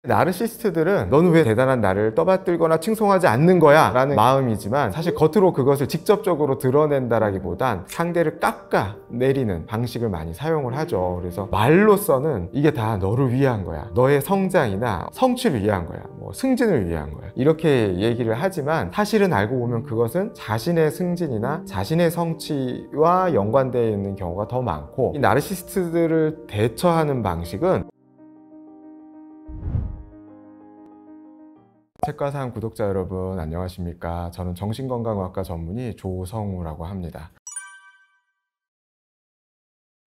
나르시스트들은 너는 왜 대단한 나를 떠받들거나 칭송하지 않는 거야? 라는 마음이지만 사실 겉으로 그것을 직접적으로 드러낸다라기보단 상대를 깎아내리는 방식을 많이 사용을 하죠. 그래서 말로서는 이게 다 너를 위한 거야, 너의 성장이나 성취를 위한 거야, 뭐 승진을 위한 거야, 이렇게 얘기를 하지만 사실은 알고 보면 그것은 자신의 승진이나 자신의 성취와 연관되어 있는 경우가 더 많고, 이 나르시스트들을 대처하는 방식은 책과사람 구독자 여러분 안녕하십니까. 저는 정신건강의학과 전문의 조성우라고 합니다.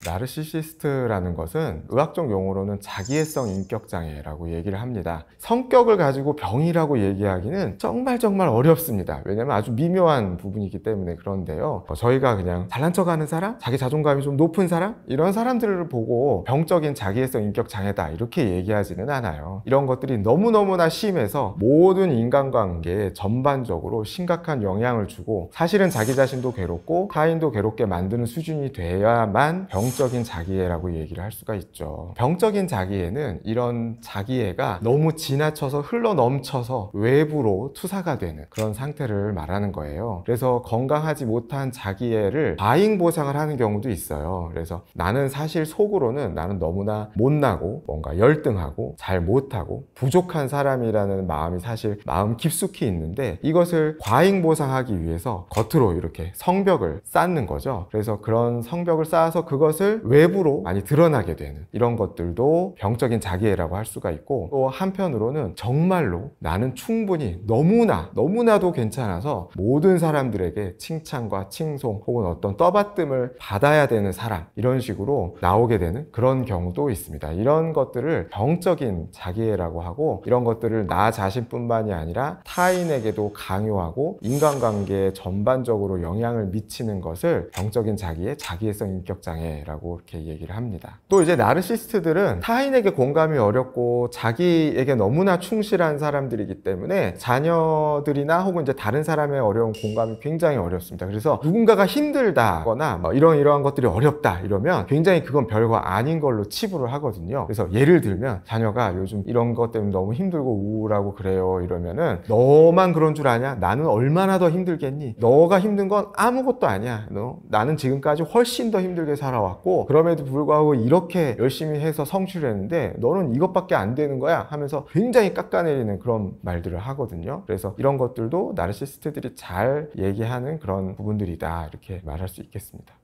나르시시스트라는 것은 의학적 용어로는 자기애성 인격장애라고 얘기를 합니다. 성격을 가지고 병이라고 얘기하기는 정말 어렵습니다. 왜냐면 아주 미묘한 부분이기 때문에 그런데요, 저희가 그냥 잘난 척하는 사람, 자기 자존감이 좀 높은 사람, 이런 사람들을 보고 병적인 자기애성 인격장애다 이렇게 얘기하지는 않아요. 이런 것들이 너무너무나 심해서 모든 인간관계에 전반적으로 심각한 영향을 주고 사실은 자기 자신도 괴롭고 타인도 괴롭게 만드는 수준이 돼야만 병적인 자기애라고 얘기를 할 수가 있죠. 병적인 자기애는 이런 자기애가 너무 지나쳐서 흘러 넘쳐서 외부로 투사가 되는 그런 상태를 말하는 거예요. 그래서 건강하지 못한 자기애를 과잉보상을 하는 경우도 있어요. 그래서 나는 사실 속으로는 나는 너무나 못나고 뭔가 열등하고 잘 못하고 부족한 사람이라는 마음이 사실 마음 깊숙이 있는데, 이것을 과잉보상하기 위해서 겉으로 이렇게 성벽을 쌓는 거죠. 그래서 그런 성벽을 쌓아서 그것을 외부로 많이 드러나게 되는 이런 것들도 병적인 자기애라고 할 수가 있고, 또 한편으로는 정말로 나는 충분히 너무나도 괜찮아서 모든 사람들에게 칭찬과 칭송 혹은 어떤 떠받듦을 받아야 되는 사람, 이런 식으로 나오게 되는 그런 경우도 있습니다. 이런 것들을 병적인 자기애라고 하고, 이런 것들을 나 자신뿐만이 아니라 타인에게도 강요하고 인간관계에 전반적으로 영향을 미치는 것을 병적인 자기애, 자기애성 인격장애라고 이렇게 얘기를 합니다. 또 이제 나르시스트들은 타인에게 공감이 어렵고 자기에게 너무나 충실한 사람들이기 때문에 자녀들이나 혹은 이제 다른 사람의 어려운 공감이 굉장히 어렵습니다. 그래서 누군가가 힘들다거나 이러한 것들이 어렵다 이러면 굉장히 그건 별거 아닌 걸로 치부를 하거든요. 그래서 예를 들면 자녀가 요즘 이런 것 때문에 너무 힘들고 우울하고 그래요 이러면은, 너만 그런 줄 아냐? 나는 얼마나 더 힘들겠니? 너가 힘든 건 아무것도 아니야. 나는 지금까지 훨씬 더 힘들게 살아왔고 그럼에도 불구하고 이렇게 열심히 해서 성취를 했는데 너는 이것밖에 안 되는 거야 하면서 굉장히 깎아내리는 그런 말들을 하거든요. 그래서 이런 것들도 나르시스트들이 잘 얘기하는 그런 부분들이다 이렇게 말할 수 있겠습니다.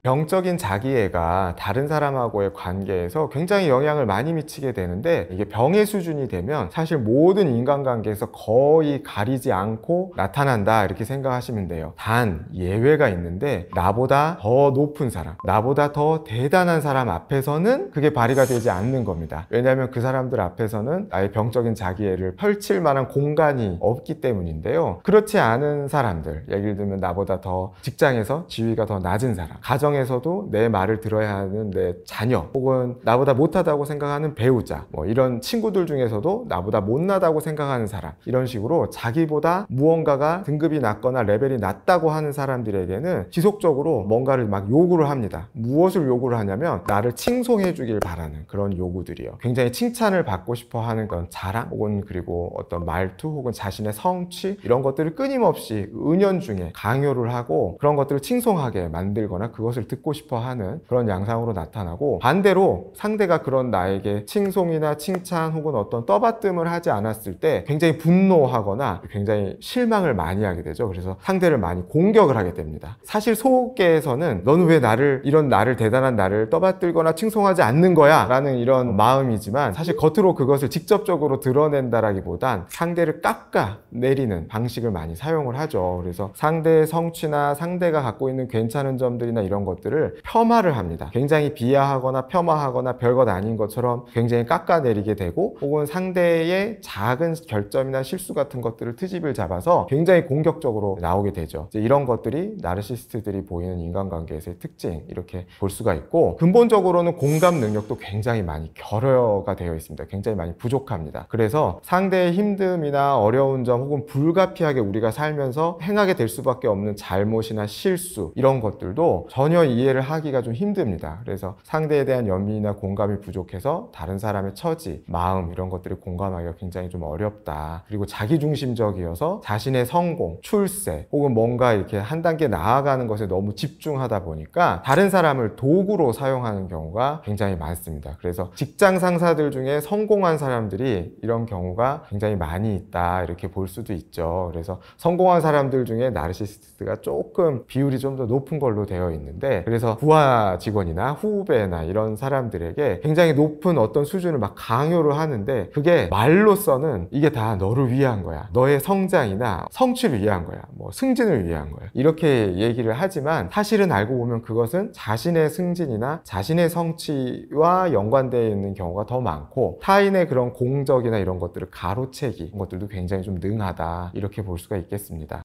병적인 자기애가 다른 사람하고의 관계에서 굉장히 영향을 많이 미치게 되는데, 이게 병의 수준이 되면 사실 모든 인간관계에서 거의 가리지 않고 나타난다 이렇게 생각하시면 돼요. 단 예외가 있는데, 나보다 더 높은 사람, 나보다 더 대단한 사람 앞에서는 그게 발휘가 되지 않는 겁니다. 왜냐하면 그 사람들 앞에서는 나의 병적인 자기애를 펼칠 만한 공간이 없기 때문인데요. 그렇지 않은 사람들, 예를 들면 나보다 더 직장에서 지위가 더 낮은 사람, 가정에서도 내 말을 들어야 하는 내 자녀, 혹은 나보다 못하다고 생각하는 배우자, 이런 친구들 중에서도 나보다 못나다고 생각하는 사람, 이런 식으로 자기보다 무언가가 등급이 낮거나 레벨이 낮다고 하는 사람들에게는 지속적으로 뭔가를 막 요구를 합니다. 무엇을 요구를 하냐면 나를 칭송해 주길 바라는 그런 요구들이요. 굉장히 칭찬을 받고 싶어 하는 그런 자랑, 혹은 그리고 어떤 말투, 혹은 자신의 성취, 이런 것들을 끊임없이 은연중에 강요를 하고 그런 것들을 칭송하게 만들거나 그것을 듣고 싶어 하는 그런 양상으로 나타나고, 반대로 상대가 그런 나에게 칭송이나 칭찬 혹은 어떤 떠받듦을 하지 않았을 때 굉장히 분노하거나 굉장히 실망을 많이 하게 되죠. 그래서 상대를 많이 공격을 하게 됩니다. 사실 속에서는 너는 왜 나를 대단한 나를 떠받들거나 칭송하지 않는 거야 라는 이런 마음이지만, 사실 겉으로 그것을 직접적으로 드러낸다라기보단 상대를 깎아내리는 방식을 많이 사용을 하죠. 그래서 상대의 성취나 상대가 갖고 있는 괜찮은 점들이나 이런 것들을 폄하를 합니다. 굉장히 비하하거나 폄하하거나 별것 아닌 것처럼 굉장히 깎아내리게 되고, 혹은 상대의 작은 결점이나 실수 같은 것들을 트집을 잡아서 굉장히 공격적으로 나오게 되죠. 이제 이런 것들이 나르시스트들이 보이는 인간관계에서의 특징, 이렇게 볼 수가 있고, 근본적으로는 공감 능력도 굉장히 많이 결여가 되어 있습니다. 굉장히 많이 부족합니다. 그래서 상대의 힘듦이나 어려운 점 혹은 불가피하게 우리가 살면서 행하게 될 수밖에 없는 잘못이나 실수, 이런 것들도 전혀 전혀 이해를 하기가 좀 힘듭니다. 그래서 상대에 대한 연민이나 공감이 부족해서 다른 사람의 처지, 마음 이런 것들을 공감하기가 굉장히 좀 어렵다. 그리고 자기중심적이어서 자신의 성공, 출세 혹은 뭔가 이렇게 한 단계 나아가는 것에 너무 집중하다 보니까 다른 사람을 도구로 사용하는 경우가 굉장히 많습니다. 그래서 직장 상사들 중에 성공한 사람들이 이런 경우가 굉장히 많이 있다 이렇게 볼 수도 있죠. 그래서 성공한 사람들 중에 나르시시스트가 조금 비율이 좀 더 높은 걸로 되어 있는데, 그래서 부하 직원이나 후배나 이런 사람들에게 굉장히 높은 어떤 수준을 막 강요를 하는데, 그게 말로서는 이게 다 너를 위한 거야, 너의 성장이나 성취를 위한 거야, 뭐 승진을 위한 거야 이렇게 얘기를 하지만, 사실은 알고 보면 그것은 자신의 승진이나 자신의 성취와 연관되어 있는 경우가 더 많고, 타인의 그런 공적이나 이런 것들을 가로채기 이런 것들도 굉장히 좀 능하다 이렇게 볼 수가 있겠습니다.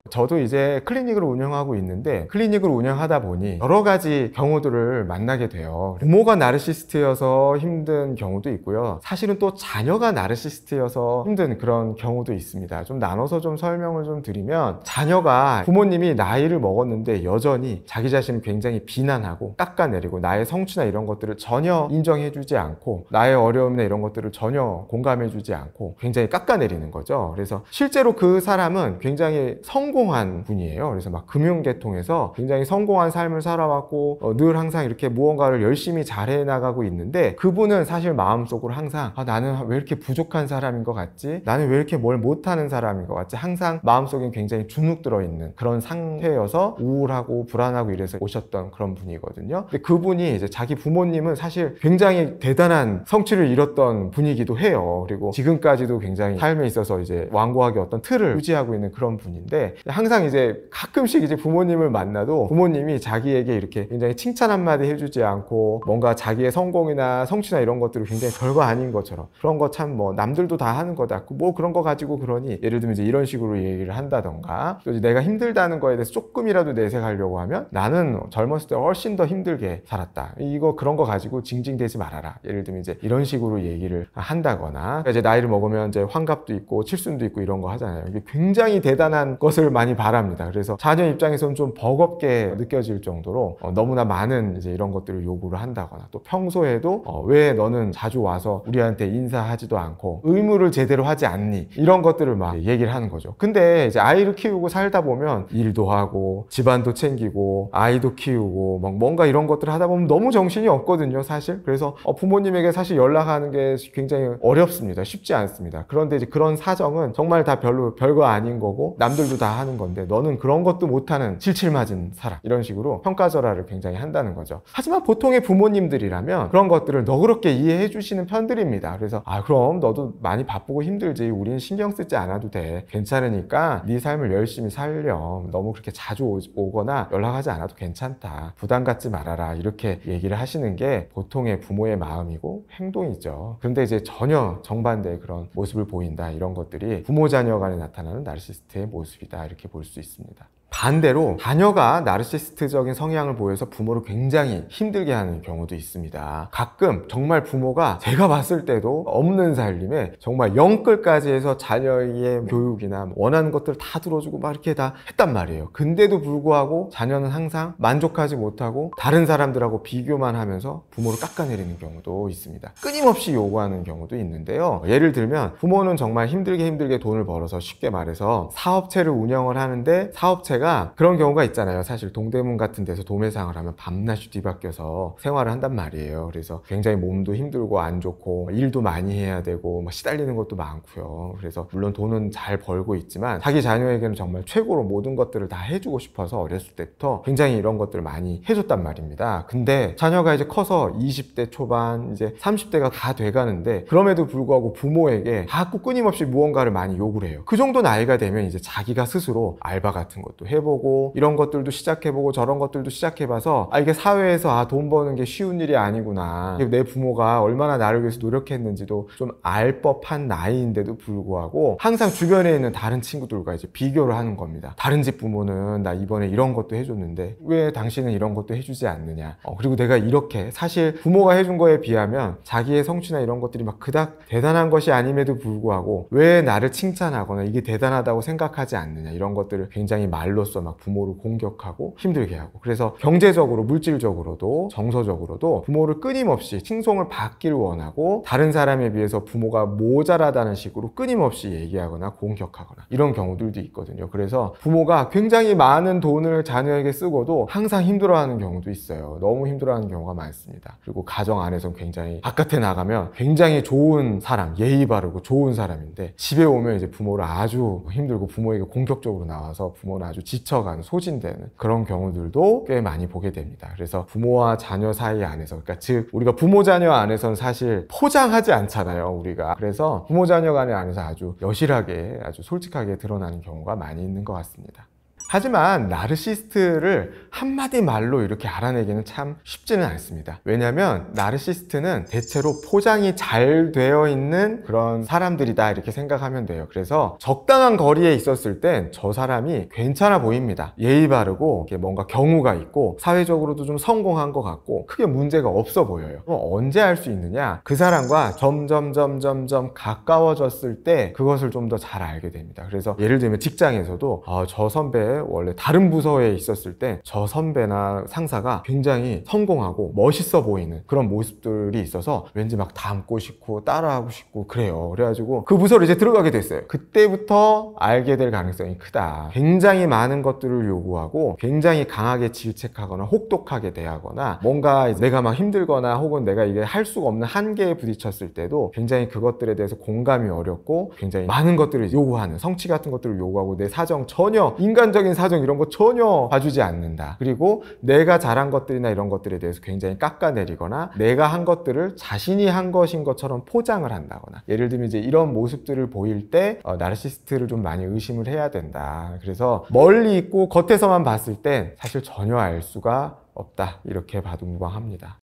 저도 이제 클리닉을 운영하고 있는데, 클리닉을 운영하다 보니 여러 가지 경우들을 만나게 돼요. 부모가 나르시스트여서 힘든 경우도 있고요, 사실은 또 자녀가 나르시스트여서 힘든 그런 경우도 있습니다. 좀 나눠서 좀 설명을 좀 드리면, 자녀가 부모님이 나이를 먹었는데 여전히 자기 자신을 굉장히 비난하고 깎아내리고 나의 성취나 이런 것들을 전혀 인정해주지 않고, 나의 어려움이나 이런 것들을 전혀 공감해주지 않고 굉장히 깎아내리는 거죠. 그래서 실제로 그 사람은 굉장히 성공한 분이에요. 그래서 막 금융계통에서 굉장히 성공한 삶을 살아왔고 늘 항상 이렇게 무언가를 열심히 잘해 나가고 있는데, 그분은 사실 마음속으로 항상 나는 왜 이렇게 부족한 사람인 것 같지? 나는 왜 이렇게 뭘 못하는 사람인 것 같지? 항상 마음속엔 굉장히 주눅 들어있는 그런 상태여서 우울하고 불안하고 이래서 오셨던 그런 분이거든요. 근데 그분이 이제 자기 부모님은 사실 굉장히 대단한 성취를 이뤘던 분이기도 해요. 그리고 지금까지도 굉장히 삶에 있어서 이제 완고하게 어떤 틀을 유지하고 있는 그런 분인데, 항상 이제 가끔씩 이제 부모님을 만나도 부모님이 자기에게 이렇게 굉장히 칭찬 한마디 해주지 않고, 뭔가 자기의 성공이나 성취나 이런 것들을 굉장히 별거 아닌 것처럼, 그런 거 참 뭐 남들도 다 하는 거다, 뭐 그런 거 가지고 그러니, 예를 들면 이제 이런 식으로 얘기를 한다던가, 또 이제 내가 힘들다는 거에 대해서 조금이라도 내색하려고 하면 나는 젊었을 때 훨씬 더 힘들게 살았다, 이거 그런 거 가지고 징징대지 말아라, 예를 들면 이제 이런 식으로 얘기를 한다거나, 그러니까 이제 나이를 먹으면 이제 환갑도 있고 칠순도 있고 이런 거 하잖아요. 이게 굉장히 대단한 것을 많이 바랍니다. 그래서 자녀 입장에서는 좀 버겁게 느껴질 정도로 너무나 많은 이제 이런 것들을 요구를 한다거나, 또 평소에도 왜 너는 자주 와서 우리한테 인사하지도 않고 의무를 제대로 하지 않니, 이런 것들을 막 얘기를 하는 거죠. 근데 이제 아이를 키우고 살다 보면 일도 하고 집안도 챙기고 아이도 키우고 막 뭔가 이런 것들을 하다 보면 너무 정신이 없거든요, 사실. 그래서 부모님에게 사실 연락하는 게 굉장히 어렵습니다. 쉽지 않습니다. 그런데 이제 그런 사정은 정말 다 별거 아닌 거고 남들도 다 하는 건데, 너는 그런 것도 못하는 칠칠맞은 사람, 이런 식으로 평가절하를 굉장히 한다는 거죠. 하지만 보통의 부모님들이라면 그런 것들을 너그럽게 이해해 주시는 편들입니다. 그래서 그럼 너도 많이 바쁘고 힘들지, 우리는 신경 쓰지 않아도 돼, 괜찮으니까 네 삶을 열심히 살렴, 너무 그렇게 자주 오거나 연락하지 않아도 괜찮다, 부담 갖지 말아라, 이렇게 얘기를 하시는 게 보통의 부모의 마음이고 행동이죠. 그런데 이제 전혀 정반대의 그런 모습을 보인다, 이런 것들이 부모 자녀 간에 나타나는 나르시스트의 모습이다, 이렇게 볼 수 있습니다. 반대로 자녀가 나르시스트적인 성향을 보여서 부모를 굉장히 힘들게 하는 경우도 있습니다. 가끔 정말 부모가 제가 봤을 때도 없는 살림에 정말 영끌까지 해서 자녀의 교육이나 원하는 것들 다 들어주고 막 이렇게 다 했단 말이에요. 근데도 불구하고 자녀는 항상 만족하지 못하고 다른 사람들하고 비교만 하면서 부모를 깎아내리는 경우도 있습니다. 끊임없이 요구하는 경우도 있는데요. 예를 들면 부모는 정말 힘들게 돈을 벌어서, 쉽게 말해서 사업체를 운영을 하는데, 사업체가 그런 경우가 있잖아요. 사실 동대문 같은 데서 도매상을 하면 밤낮이 뒤바뀌어서 생활을 한단 말이에요. 그래서 굉장히 몸도 힘들고 안 좋고 일도 많이 해야 되고 시달리는 것도 많고요. 그래서 물론 돈은 잘 벌고 있지만 자기 자녀에게는 정말 최고로 모든 것들을 다 해주고 싶어서 어렸을 때부터 굉장히 이런 것들을 많이 해줬단 말입니다. 근데 자녀가 이제 커서 20대 초반, 이제 30대가 다 돼가는데, 그럼에도 불구하고 부모에게 자꾸 끊임없이 무언가를 많이 요구를 해요. 그 정도 나이가 되면 이제 자기가 스스로 알바 같은 것도 해보고 이런 것들도 시작해보고 저런 것들도 시작해봐서 이게 사회에서 돈 버는 게 쉬운 일이 아니구나, 내 부모가 얼마나 나를 위해서 노력했는지도 좀 알 법한 나이인데도 불구하고 항상 주변에 있는 다른 친구들과 이제 비교를 하는 겁니다. 다른 집 부모는 나 이번에 이런 것도 해줬는데 왜 당신은 이런 것도 해주지 않느냐, 그리고 내가 이렇게, 사실 부모가 해준 거에 비하면 자기의 성취나 이런 것들이 막 그닥 대단한 것이 아님에도 불구하고 왜 나를 칭찬하거나 이게 대단하다고 생각하지 않느냐, 이런 것들을 굉장히 말로 말로써 막 부모를 공격하고 힘들게 하고, 그래서 경제적으로 물질적으로도 정서적으로도 부모를 끊임없이 칭송을 받기를 원하고 다른 사람에 비해서 부모가 모자라다는 식으로 끊임없이 얘기하거나 공격하거나 이런 경우들도 있거든요. 그래서 부모가 굉장히 많은 돈을 자녀에게 쓰고도 항상 힘들어하는 경우도 있어요. 너무 힘들어하는 경우가 많습니다. 그리고 가정 안에서는 굉장히 바깥에 나가면 굉장히 좋은 사람, 예의 바르고 좋은 사람인데 집에 오면 이제 부모를 아주 힘들고 부모에게 공격적으로 나와서 부모는 아주 지쳐가는, 소진되는 그런 경우들도 꽤 많이 보게 됩니다. 그래서 부모와 자녀 사이 안에서, 그러니까 즉 우리가 부모 자녀 안에서는 사실 포장하지 않잖아요, 우리가. 그래서 부모 자녀 간에 안에서 아주 여실하게, 아주 솔직하게 드러나는 경우가 많이 있는 것 같습니다. 하지만 나르시스트를 한마디 말로 이렇게 알아내기는 참 쉽지는 않습니다. 왜냐하면 나르시스트는 대체로 포장이 잘 되어 있는 그런 사람들이다 이렇게 생각하면 돼요. 그래서 적당한 거리에 있었을 땐 저 사람이 괜찮아 보입니다. 예의 바르고 뭔가 경우가 있고 사회적으로도 좀 성공한 것 같고 크게 문제가 없어 보여요. 그럼 언제 알 수 있느냐? 그 사람과 점점 가까워졌을 때 그것을 좀 더 잘 알게 됩니다. 그래서 예를 들면 직장에서도 저 선배 원래 다른 부서에 있었을 때 저 선배나 상사가 굉장히 성공하고 멋있어 보이는 그런 모습들이 있어서 왠지 막 닮고 싶고 따라하고 싶고 그래요. 그래가지고 그 부서로 이제 들어가게 됐어요. 그때부터 알게 될 가능성이 크다. 굉장히 많은 것들을 요구하고 굉장히 강하게 질책하거나 혹독하게 대하거나 뭔가 내가 막 힘들거나 혹은 내가 이게 할 수가 없는 한계에 부딪혔을 때도 굉장히 그것들에 대해서 공감이 어렵고 굉장히 많은 것들을 요구하는, 성취 같은 것들을 요구하고 내 사정 전혀, 인간적인 사정 이런 거 전혀 봐주지 않는다. 그리고 내가 잘한 것들이나 이런 것들에 대해서 굉장히 깎아내리거나 내가 한 것들을 자신이 한 것인 것처럼 포장을 한다거나, 예를 들면 이제 이런 모습들을 보일 때 나르시스트를 좀 많이 의심을 해야 된다. 그래서 멀리 있고 겉에서만 봤을 땐 사실 전혀 알 수가 없다. 이렇게 봐도 무방합니다.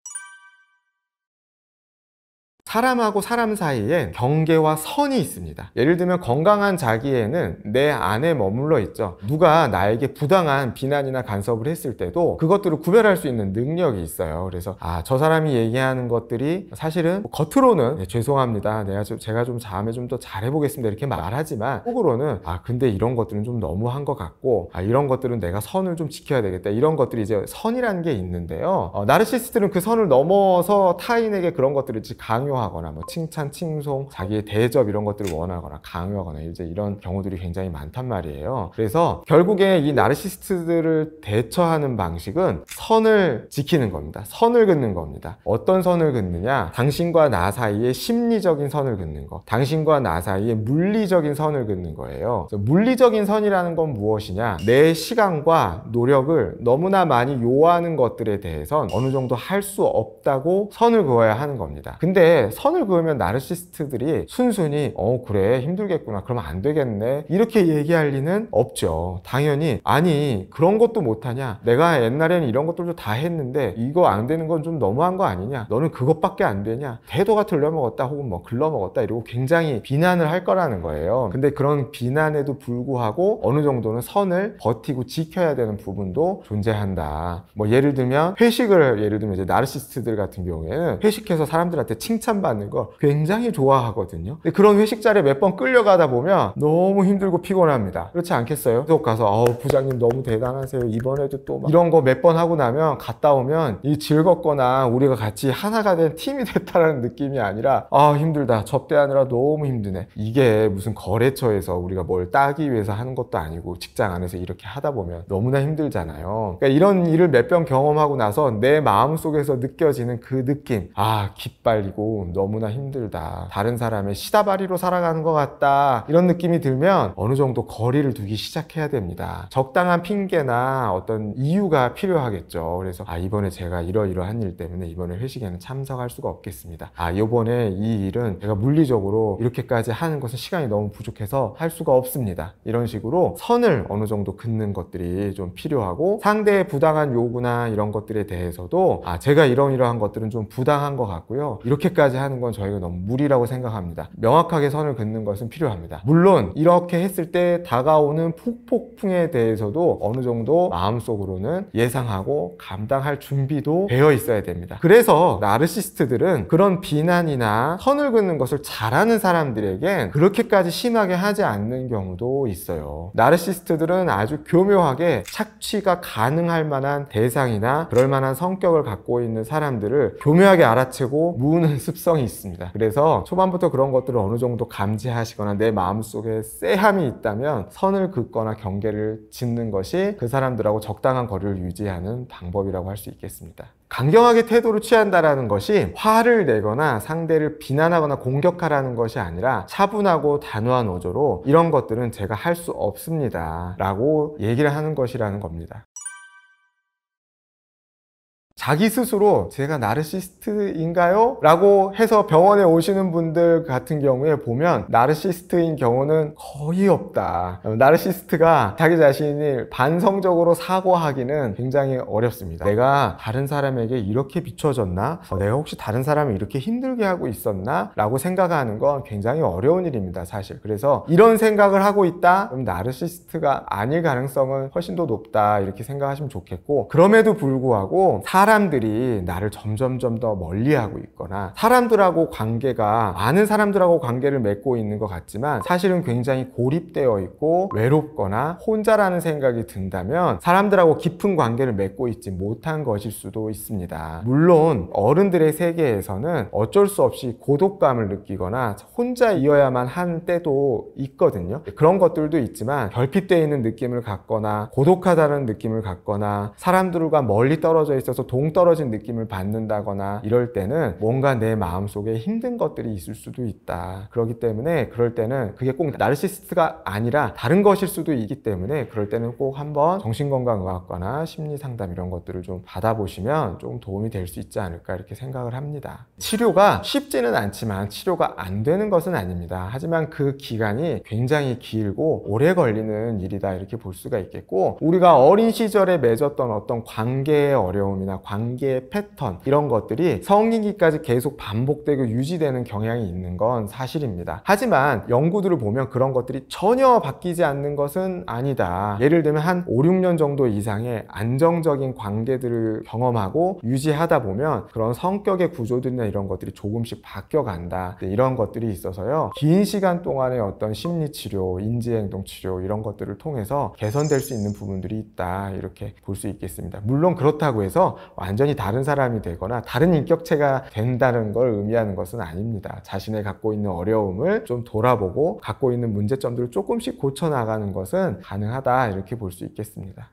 사람하고 사람 사이엔 경계와 선이 있습니다. 예를 들면 건강한 자기애는 내 안에 머물러 있죠. 누가 나에게 부당한 비난이나 간섭을 했을 때도 그것들을 구별할 수 있는 능력이 있어요. 그래서 저 사람이 얘기하는 것들이 사실은 겉으로는 죄송합니다, 제가 좀 다음에 좀 더 잘해보겠습니다 이렇게 말하지만 속으로는 근데 이런 것들은 좀 너무한 것 같고 이런 것들은 내가 선을 좀 지켜야 되겠다, 이런 것들이 이제 선이라는 게 있는데요. 나르시스트는 그 선을 넘어서 타인에게 그런 것들을 강요하거나 뭐 칭찬, 칭송, 자기의 대접 이런 것들을 원하거나 강요하거나 이제 이런 경우들이 굉장히 많단 말이에요. 그래서 결국에 이 나르시스트들을 대처하는 방식은 선을 지키는 겁니다. 선을 긋는 겁니다. 어떤 선을 긋느냐? 당신과 나 사이에 심리적인 선을 긋는 거, 당신과 나 사이에 물리적인 선을 긋는 거예요. 그래서 물리적인 선이라는 건 무엇이냐? 내 시간과 노력을 너무나 많이 요하는 것들에 대해선 어느 정도 할 수 없다고 선을 그어야 하는 겁니다. 근데 선을 그으면 나르시스트들이 순순히 그래 힘들겠구나, 그러면 안 되겠네 이렇게 얘기할 리는 없죠. 당연히 아니 그런 것도 못하냐, 내가 옛날에는 이런 것들도 다 했는데 이거 안 되는 건 좀 너무한 거 아니냐, 너는 그것밖에 안 되냐, 태도가 들러먹었다 혹은 뭐 글러먹었다 이러고 굉장히 비난을 할 거라는 거예요. 근데 그런 비난에도 불구하고 어느 정도는 선을 버티고 지켜야 되는 부분도 존재한다. 뭐 예를 들면 회식을, 이제 나르시스트들 같은 경우에는 회식해서 사람들한테 칭찬받는 거 굉장히 좋아하거든요. 근데 그런 회식 자리에 몇 번 끌려가다 보면 너무 힘들고 피곤합니다. 그렇지 않겠어요? 계속 가서 부장님 너무 대단하세요, 이번에도 또 이런 거 몇 번 하고 나면 갔다 오면 이 즐겁거나 우리가 같이 하나가 된 팀이 됐다는 느낌이 아니라 힘들다, 접대하느라 너무 힘드네. 이게 무슨 거래처에서 우리가 뭘 따기 위해서 하는 것도 아니고 직장 안에서 이렇게 하다 보면 너무나 힘들잖아요. 그러니까 이런 일을 몇 번 경험하고 나서 내 마음속에서 느껴지는 그 느낌, 기빨리고 너무나 힘들다, 다른 사람의 시다바리로 살아가는 것 같다, 이런 느낌이 들면 어느 정도 거리를 두기 시작해야 됩니다. 적당한 핑계나 어떤 이유가 필요하겠죠. 그래서 이번에 제가 이러이러한 일 때문에 이번에 회식에는 참석할 수가 없겠습니다. 이번에 이 일은 제가 물리적으로 이렇게까지 하는 것은 시간이 너무 부족해서 할 수가 없습니다. 이런 식으로 선을 어느 정도 긋는 것들이 좀 필요하고, 상대의 부당한 요구나 이런 것들에 대해서도 제가 이러이러한 것들은 좀 부당한 것 같고요, 이렇게까지 그렇게까지 하는 건 저희가 너무 무리라고 생각합니다. 명확하게 선을 긋는 것은 필요합니다. 물론 이렇게 했을 때 다가오는 폭풍에 대해서도 어느 정도 마음속으로는 예상하고 감당할 준비도 되어 있어야 됩니다. 그래서 나르시스트들은 그런 비난이나 선을 긋는 것을 잘하는 사람들에겐 그렇게까지 심하게 하지 않는 경우도 있어요. 나르시스트들은 아주 교묘하게 착취가 가능할 만한 대상이나 그럴 만한 성격을 갖고 있는 사람들을 교묘하게 알아채고 무는 습성이 있습니다. 그래서 초반부터 그런 것들을 어느 정도 감지하시거나 내 마음속에 쎄함이 있다면 선을 긋거나 경계를 짓는 것이 그 사람들하고 적당한 거리를 유지하는 방법이라고 할 수 있겠습니다. 강경하게 태도를 취한다는 것이 화를 내거나 상대를 비난하거나 공격하라는 것이 아니라 차분하고 단호한 어조로 이런 것들은 제가 할 수 없습니다 라고 얘기를 하는 것이라는 겁니다. 자기 스스로 제가 나르시스트인가요? 라고 해서 병원에 오시는 분들 같은 경우에 보면 나르시스트인 경우는 거의 없다. 나르시스트가 자기 자신이 반성적으로 사과하기는 굉장히 어렵습니다. 내가 다른 사람에게 이렇게 비춰졌나? 내가 혹시 다른 사람을 이렇게 힘들게 하고 있었나? 라고 생각하는 건 굉장히 어려운 일입니다, 사실. 그래서 이런 생각을 하고 있다? 그럼 나르시스트가 아닐 가능성은 훨씬 더 높다, 이렇게 생각하시면 좋겠고, 그럼에도 불구하고 사람들이 나를 점점점 더 멀리하고 있거나 사람들하고 관계가 많은 사람들하고 관계를 맺고 있는 것 같지만 사실은 굉장히 고립되어 있고 외롭거나 혼자라는 생각이 든다면 사람들하고 깊은 관계를 맺고 있지 못한 것일 수도 있습니다. 물론 어른들의 세계에서는 어쩔 수 없이 고독감을 느끼거나 혼자이어야만 한 때도 있거든요. 그런 것들도 있지만 결핍되어 있는 느낌을 갖거나 고독하다는 느낌을 갖거나 사람들과 멀리 떨어져 있어서 동떨어진 느낌을 받는다거나 이럴 때는 뭔가 내 마음속에 힘든 것들이 있을 수도 있다. 그렇기 때문에 그럴 때는 그게 꼭 나르시스트가 아니라 다른 것일 수도 있기 때문에 그럴 때는 꼭 한번 정신건강의학과나 심리상담 이런 것들을 좀 받아보시면 좀 도움이 될 수 있지 않을까 이렇게 생각을 합니다. 치료가 쉽지는 않지만 치료가 안 되는 것은 아닙니다. 하지만 그 기간이 굉장히 길고 오래 걸리는 일이다 이렇게 볼 수가 있겠고, 우리가 어린 시절에 맺었던 어떤 관계의 어려움이나 관계의 패턴 이런 것들이 성인기까지 계속 반복되고 유지되는 경향이 있는 건 사실입니다. 하지만 연구들을 보면 그런 것들이 전혀 바뀌지 않는 것은 아니다. 예를 들면 한 5, 6년 정도 이상의 안정적인 관계들을 경험하고 유지하다 보면 그런 성격의 구조들이나 이런 것들이 조금씩 바뀌어간다. 이런 것들이 있어서요. 긴 시간 동안의 어떤 심리치료, 인지행동치료 이런 것들을 통해서 개선될 수 있는 부분들이 있다. 이렇게 볼 수 있겠습니다. 물론 그렇다고 해서 완전히 다른 사람이 되거나 다른 인격체가 된다는 걸 의미하는 것은 아닙니다. 자신의 갖고 있는 어려움을 좀 돌아보고 갖고 있는 문제점들을 조금씩 고쳐나가는 것은 가능하다 이렇게 볼 수 있겠습니다.